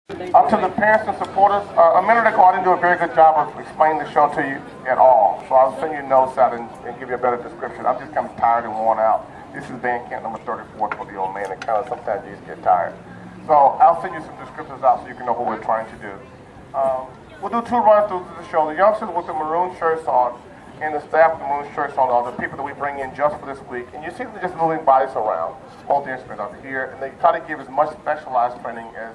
To the parents and supporters, a minute ago I didn't do a very good job of explaining the show to you at all. So I'll send you notes out and give you a better description. I'm just kind of tired and worn out. This is band camp number 34 for the old man, and kind of sometimes you just get tired. So I'll send you some descriptors out so you can know what we're trying to do. We'll do two run-throughs of the show. The youngsters with the maroon shirts on and the staff with the maroon shirts on are the people that we bring in just for this week. And you see them just moving bodies around, hold the instrument up here, and they try to give as much specialized training as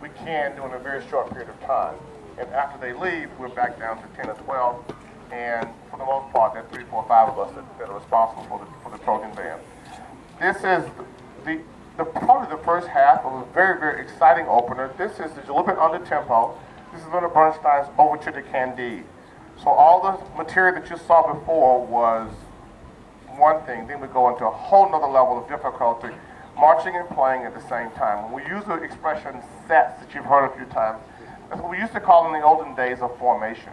we can do in a very short period of time. And after they leave, we're back down to 10 or 12. And for the most part, there are 3, 4, 5 of us that are responsible for the Trojan Band. This is probably the first half of a very, very exciting opener. This is a little bit under tempo. This is Leonard Bernstein's Overture to Candide. So all the material that you saw before was one thing. Then we go into a whole nother level of difficulty, marching and playing at the same time. When we use the expression sets that you've heard a few times, that's what we used to call in the olden days a formation.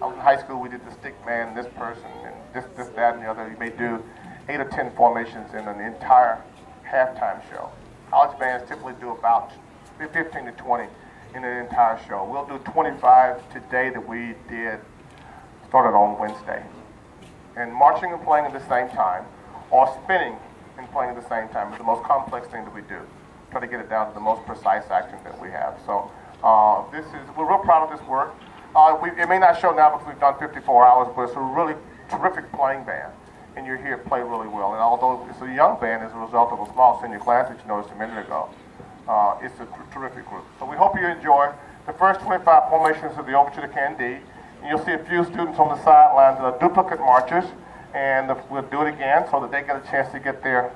I was in high school, we did the stick man, this person, and this, that, and the other. You may do 8 or 10 formations in an entire halftime show. College bands typically do about 15 to 20 in an entire show. We'll do 25 today that we did, started on Wednesday. And marching and playing at the same time, or spinning and playing at the same time is the most complex thing that we do. Try to get it down to the most precise action that we have. So we're real proud of this work. It may not show now because we've done 54 hours, but it's a really terrific playing band. And you're here to play really well. And although it's a young band as a result of a small senior class that you noticed a minute ago, it's a terrific group. So we hope you enjoy the first 25 formations of the Overture to Candide. And you'll see a few students on the sidelines that are duplicate marchers, and we'll do it again so that they get a chance to get their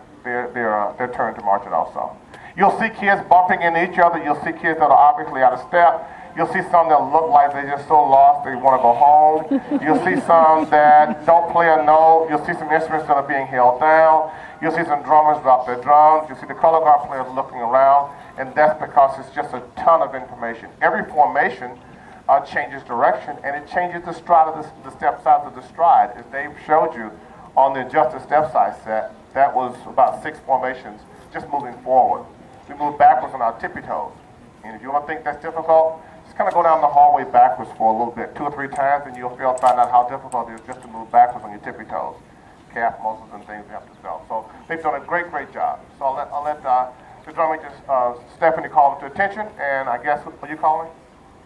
turn to march it also. You'll see kids bumping into each other. You'll see kids that are obviously out of step. You'll see some that look like they're just so lost they want to go home. You'll see some that don't play a note. You'll see some instruments that are being held down. You'll see some drummers drop their drums. You'll see the color guard players looking around, and that's because it's just a ton of information. Every formation changes direction, and it changes the stride of the step size of the stride. As Dave showed you on the adjusted step size set, that was about 6 formations just moving forward. We move backwards on our tippy toes. And if you want to think that's difficult, just kind of go down the hallway backwards for a little bit, 2 or 3 times, and you'll find out how difficult it is just to move backwards on your tippy toes. Calf muscles and things you have to spell. So they've done a great, great job. So I'll let the drum major, Stephanie, call them to attention, and I guess, will you call me?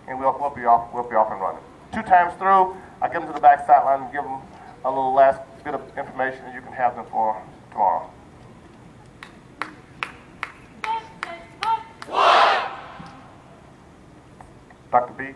And we'll be off and running. 2 times through, I give them to the back sideline and give them a little last bit of information, and you can have them for tomorrow. Dr. B.